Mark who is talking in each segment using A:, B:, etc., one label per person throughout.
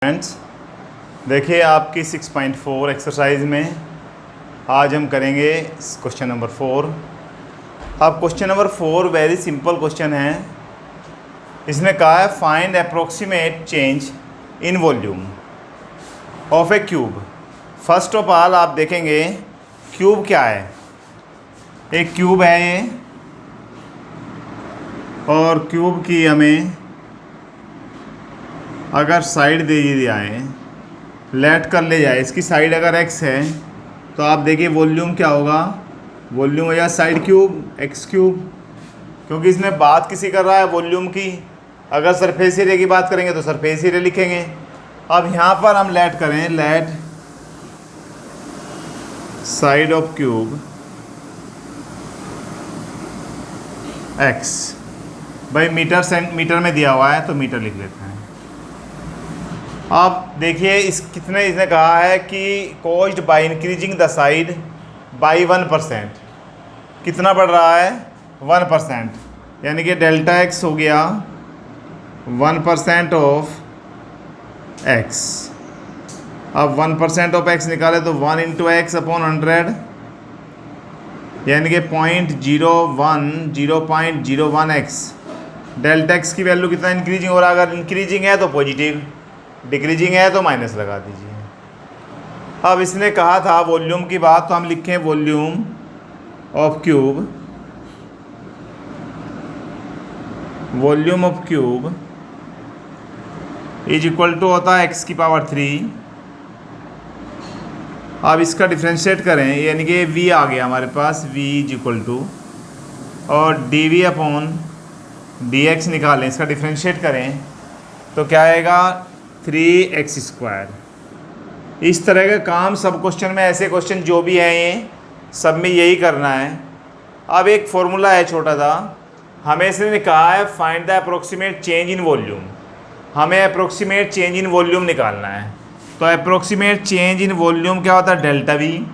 A: Friends, देखिए आपकी 6.4 exercise में आज हम करेंगे क्वेश्चन नंबर 4। अब question number 4 very simple question है। इसने कहा है find approximate change in volume of a cube. First of all आप देखेंगे क्यूब क्या है। एक क्यूब है ये, और क्यूब की हमें अगर साइड दे दी जाए, लेट कर ले जाए, इसकी साइड अगर x है तो आप देखिए वॉल्यूम क्या होगा। वॉल्यूम हो जाएगा साइड क्यूब x क्यूब, क्योंकि इसने बात किसी कर रहा है वॉल्यूम की। अगर सरफेस एरिया की बात करेंगे तो सरफेस एरिया लिखेंगे। अब यहाँ पर हम लेट करें, let side of cube x, भाई मीटर में दिया हुआ है तो मीटर लिख लेते हैं। अब देखिए इसने कहा है कि caused by increasing the side by 1%। कितना बढ़ रहा है? 1%, यानी कि डेल्टा x हो गया 1% ऑफ x। अब 1% ऑफ x निकाले तो 1 इंटू एक्स अपॉन 100, यानी कि 0.01x। डेल्टा x की वैल्यू कितना इंक्रीजिंग हो रहा है? अगर इंक्रीजिंग है तो पॉजिटिव, डिक्रीजिंग है तो माइनस लगा दीजिए। अब इसने कहा था वॉल्यूम की बात, तो हम लिखें volume of cube, volume of cube is equal to होता है x की पावर 3। अब इसका डिफ्रेंशिएट करें, यानी कि v आ गया हमारे पास, v इज इक्वल टू, और dv अपॉन dx निकालें, इसका डिफ्रेंशिएट करें तो क्या आएगा? 3x²। इस तरह का काम सब क्वेश्चन में, ऐसे क्वेश्चन जो भी हैं ये सब में यही करना है। अब एक फॉर्मूला है छोटा सा, हमें इसने कहा है find the approximate change in volume. हमें अप्रोक्सीमेट चेंज इन वॉल्यूम निकालना है। तो अप्रोक्सीमेट चेंज इन वॉल्यूम क्या होता है? डेल्टा वी,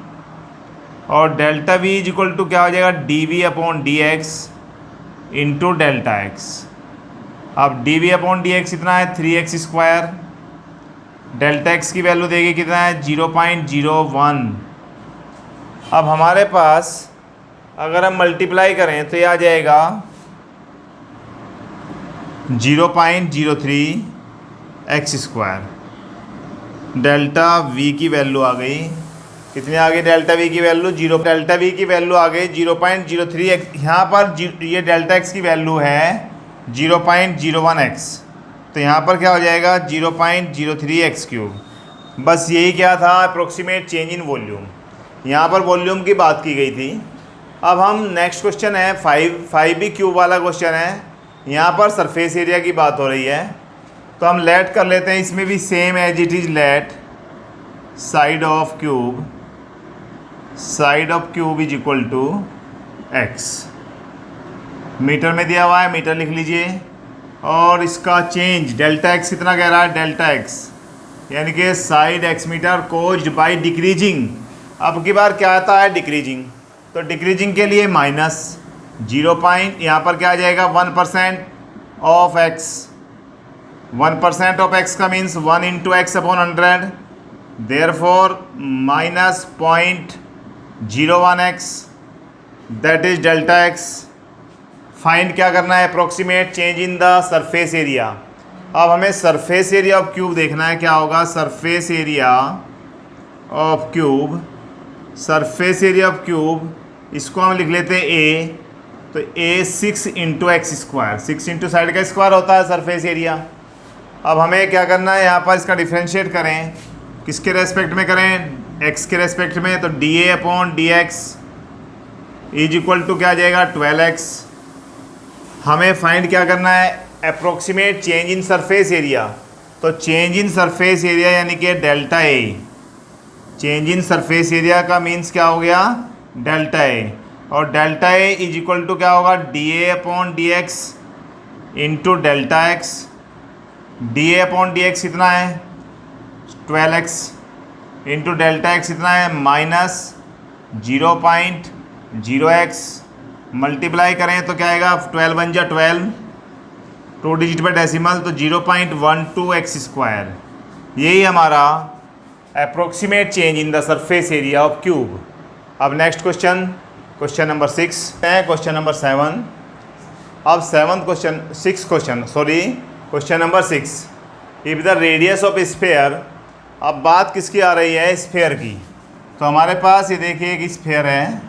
A: और delta V is equal to क्या हो जाएगा? D upon D X into delta X. अब डी अपॉन डी एक्स इतना है 3x²। डेल्टा एक्स की वैल्यू देगी कितना है? 0.01। अब हमारे पास अगर हम मल्टीप्लाई करें तो ये आ जाएगा 0.03x²। डेल्टा वी की वैल्यू आ गई, कितनी आ गई? डेल्टा वी की वैल्यू डेल्टा वी की वैल्यू आ गई 0.03x। यहाँ पर ये डेल्टा एक्स की वैल्यू है 0.01x, तो यहाँ पर क्या हो जाएगा? 0.03x³। बस यही क्या था? Approximate change in volume. यहाँ पर वॉल्यूम की बात की गई थी। अब हम नेक्स्ट क्वेश्चन है 5b क्यूब वाला क्वेश्चन है। यहाँ पर सरफेस एरिया की बात हो रही है, तो हम लेट कर लेते हैं। इसमें भी same as it is, let side of cube is equal to x। Metre में दिया हुआ है, मीटर लिख लीजिए। और इसका चेंज डेल्टा x कितना कह रहा है? डेल्टा x यानी कि side x metre caused by decreasing. अब की बार क्या आता है? डिक्रीजिंग। तो डिक्रीजिंग के लिए माइनस 0. यहाँ पर क्या आ जाएगा? 1% ऑफ x। 1% ऑफ x का मीन्स 1 इंटू एक्स upon 100, therefore minus 0.01x, that is delta x। Find क्या करना है? Approximate change in the surface area. अब हमें सरफेस एरिया ऑफ क्यूब देखना है, क्या होगा? Surface area of cube, surface area of cube, इसको हम लिख लेते हैं a। तो a 6 into x², 6 into side का स्क्वायर होता है सरफेस एरिया। अब हमें क्या करना है? यहाँ पर इसका डिफ्रेंशिएट करें, किसके रेस्पेक्ट में करें? x के रेस्पेक्ट में। तो dA upon dx is equal to क्या आ जाएगा? 12x। हमें फाइंड क्या करना है? Approximate change in surface area. तो चेंज इन सरफेस एरिया यानी कि delta A. Change in surface area का मीन्स क्या हो गया? Delta A. और delta A is equal to क्या होगा? D upon D X into delta X. D upon D X कितना है? 12x इंटू डेल्टा एक्स कितना है? Minus 0.0x। मल्टीप्लाई करें तो क्या आएगा? 12 × 12, 2 डिजिट पर डेसिमल, तो 0.12x²। यही हमारा approximate change in the surface area of cube. अब नेक्स्ट क्वेश्चन नंबर 6 है, क्वेश्चन नंबर 7। अब question number 6, if the radius of sphere, अब बात किसकी आ रही है, स्फेयर की। तो हमारे पास ये देखिए एक स्फेयर है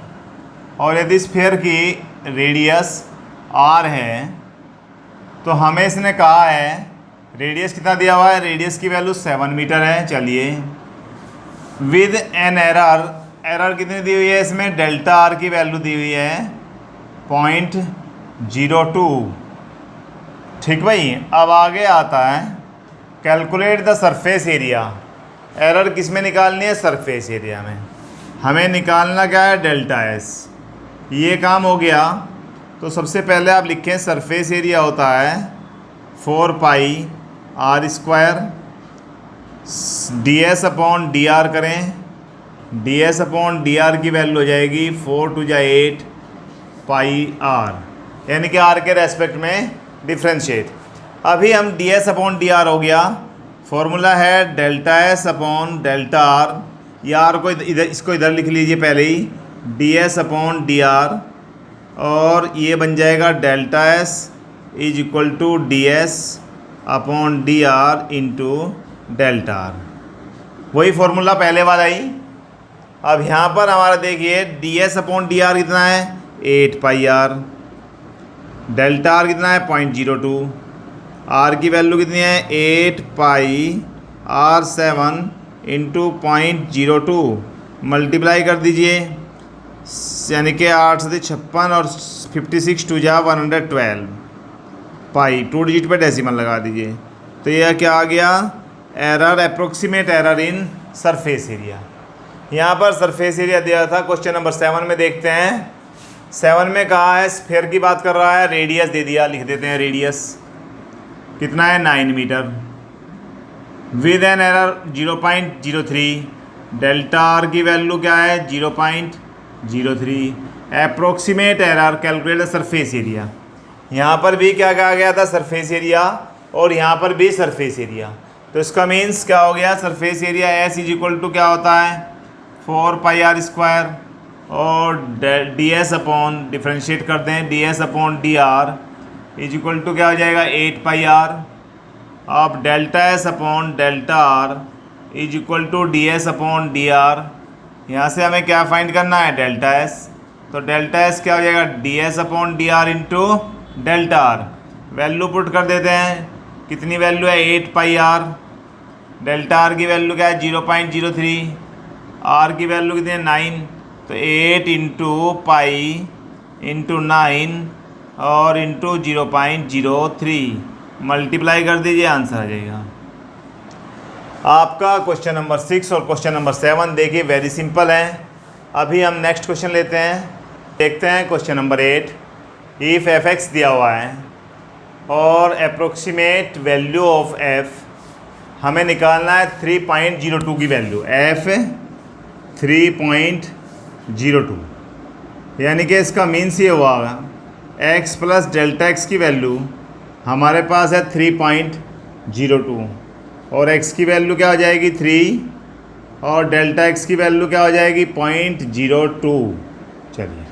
A: और यदि स्फेयर की रेडियस r है तो हमें इसने कहा है रेडियस कितना दिया हुआ है, रेडियस की वैल्यू 7 मीटर है। चलिए विद एन एरर कितनी दी हुई है इसमें, डेल्टा आर की वैल्यू दी हुई है 0.02। ठीक भाई। अब आगे आता है calculate the surface area. Error किस में निकालनी है, सरफेस एरिया में। हमें निकालना क्या है, डेल्टा एस। ये काम हो गया। तो सबसे पहले आप लिखें सरफेस एरिया होता है 4 pi are square, d S upon D r करें, d S upon D r की वैल्यू हो जाएगी 4 टू 8 पाई आर, यानी कि आर के रेस्पेक्ट में डिफ्रेंशिएट। अभी हम d S upon D r हो गया, फॉर्मूला है delta S upon delta r. ये आर को इधर, इसको इधर लिख लीजिए पहले ही, d S upon D r, और ये बन जाएगा delta s is equal to D S upon D r into delta r. वही फॉर्मूला पहले वाला ही। अब यहाँ पर हमारा देखिए d S upon D r कितना है, 8 पाई आर, डेल्टा आर कितना है 0.02, आर की वैल्यू कितनी है 8 पाई आर 7 इंटू 0.02, मल्टीप्लाई कर दीजिए, यानी कि 8 से 56 और 56 टू जा 112 पाई, 2 डिजिट पे डेसिमल लगा दीजिए। तो यह क्या आ गया, error, approximate error in surface area. यहाँ पर सरफेस एरिया दिया था। क्वेश्चन नंबर 7 में देखते हैं। 7 में कहा है स्फेयर की बात कर रहा है, रेडियस दे दिया, लिख देते हैं रेडियस कितना है 9 metre, with an error 0.03, delta R की वैल्यू क्या है 0.03, approximate error calculate the surface area. यहाँ पर भी क्या कहा गया था, सरफेस एरिया, और यहाँ पर भी सरफेस एरिया। तो इसका मीन्स क्या हो गया, surface area S is equal to क्या होता है 4 पाई आर स्क्वायर, और डी एस अपॉन, डिफ्रेंशिएट कर दें, D S upon D R is equal to क्या हो जाएगा 8 पाई आर। अब delta S upon delta R is equal to D S upon D R. यहाँ से हमें क्या फाइंड करना है, डेल्टा एस। तो डेल्टा एस क्या हो जाएगा, D S upon D r into delta are. Value put कर देते हैं, कितनी वैल्यू है 8 पाई आर, डेल्टा आर की वैल्यू क्या है 0.03, आर की वैल्यू कितनी है 9, तो 8 इंटू पाई इंटू 9 और इंटू 0.03, मल्टीप्लाई कर दीजिए, आंसर आ जाएगा आपका। क्वेश्चन नंबर 6 और क्वेश्चन नंबर 7 देखिए वेरी सिंपल है। अभी हम नेक्स्ट क्वेश्चन लेते हैं, देखते हैं question number 8। If F x दिया हुआ है और अप्रोक्सीमेट वैल्यू ऑफ एफ हमें निकालना है 3.02 की वैल्यू, एफ 3.02, यानी कि इसका मीन्स ये हुआ एक्स प्लस डेल्टा एक्स की वैल्यू हमारे पास है 3.02, और x की वैल्यू क्या हो जाएगी 3, और डेल्टा x की वैल्यू क्या हो जाएगी 0.02। चलिए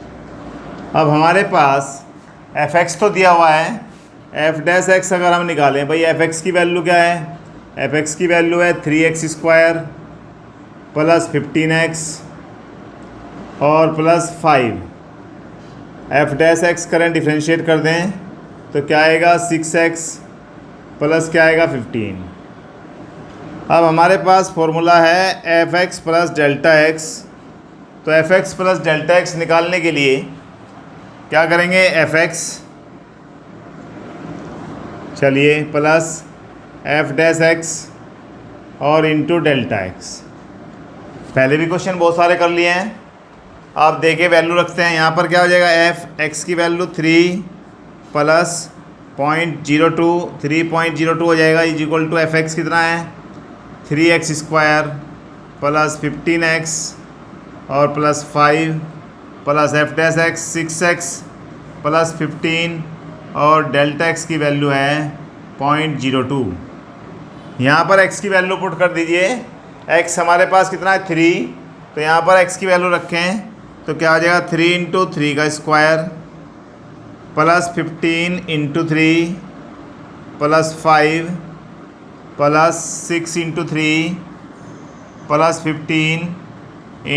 A: अब हमारे पास fx तो दिया हुआ है, f डैश x अगर हम निकालें भाई, fx की वैल्यू क्या है, fx की वैल्यू है 3x स्क्वायर प्लस 15x और प्लस 5। f डैश x करें, डिफ्रेंशिएट कर दें तो क्या आएगा 6x प्लस क्या आएगा 15। अब हमारे पास फॉर्मूला है f x plus delta x. तो f x plus delta x निकालने के लिए क्या करेंगे, एफ एक्स, चलिए, प्लस एफ डैश एक्स और इंटू डेल्टा एक्स। पहले भी क्वेश्चन बहुत सारे कर लिए हैं। आप देखिए वैल्यू रखते हैं, यहाँ पर क्या हो जाएगा, एफ एक्स की वैल्यू 3 प्लस 3.02 हो जाएगा, is equal to F X कितना है 3x स्क्वायर प्लस 15x और plus 5 plus F dash X 6x plus 15 और डेल्टा x की वैल्यू है 0.02। यहाँ पर x की वैल्यू पुट कर दीजिए। x हमारे पास कितना है 3, तो यहाँ पर x की वैल्यू रखें तो क्या आ जाएगा 3 इंटू 3 का square plus 15 into 3 plus 5 plus 6 into 3 plus 15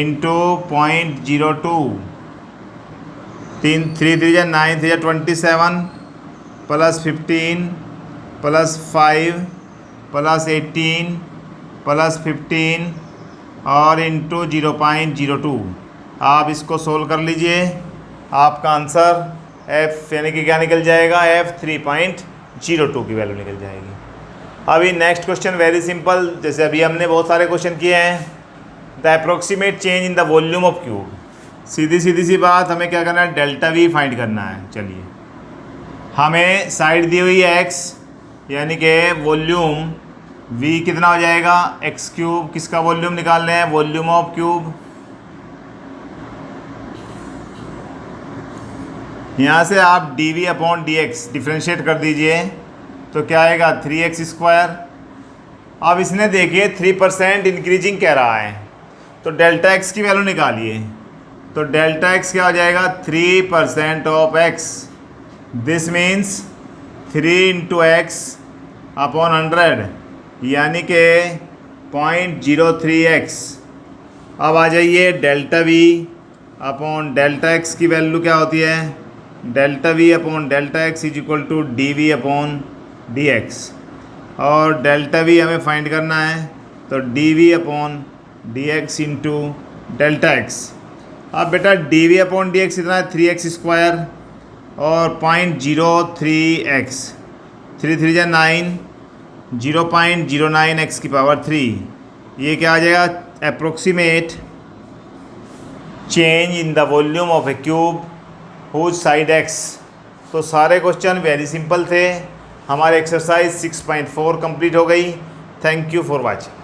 A: into 0.02 3 3 9 3 27 plus 15 plus 5 plus 18 plus 15 और इंटू 0.02। आप इसको सोल्व कर लीजिए, आपका आंसर f यानी कि क्या निकल जाएगा, f 3.02 की वैल्यू निकल जाएगी। अभी नेक्स्ट क्वेश्चन वेरी सिंपल, जैसे अभी हमने बहुत सारे क्वेश्चन किए हैं। The approximate change in the volume of cube. सीधी सी बात, हमें क्या करना है, डेल्टा वी फाइंड करना है। चलिए, हमें साइड दी हुई है x, यानी कि वॉल्यूम v कितना हो जाएगा x क्यूब। किसका वॉल्यूम निकाल रहे हैं, वॉल्यूम ऑफ क्यूब। यहाँ से आप dv अपॉन dx डिफ्रेंशिएट कर दीजिए तो क्या आएगा 3x स्क्वायर। अब इसने देखिए 3% इंक्रीजिंग कह रहा है, तो डेल्टा x की वैल्यू निकालिए। तो डेल्टा x क्या हो जाएगा, 3% of x। This means 3 into एक्स अपॉन 100 यानी कि 0.03x। अब आ जाइए delta v upon delta x की वैल्यू क्या होती है, delta v upon delta x is equal to dv upon dx। और डेल्टा v हमें फाइंड करना है, तो dv upon dx into delta x। अब बेटा dv अपॉन dx कितना है, 3x स्क्वायर और 0.03x, 3 3 9, 0.09x की पावर 3। ये क्या आ जाएगा, approximate change in the volume of a cube whose side x। तो सारे क्वेश्चन वेरी सिंपल थे। हमारे एक्सरसाइज 6.4 कंप्लीट हो गई। Thank you for watching.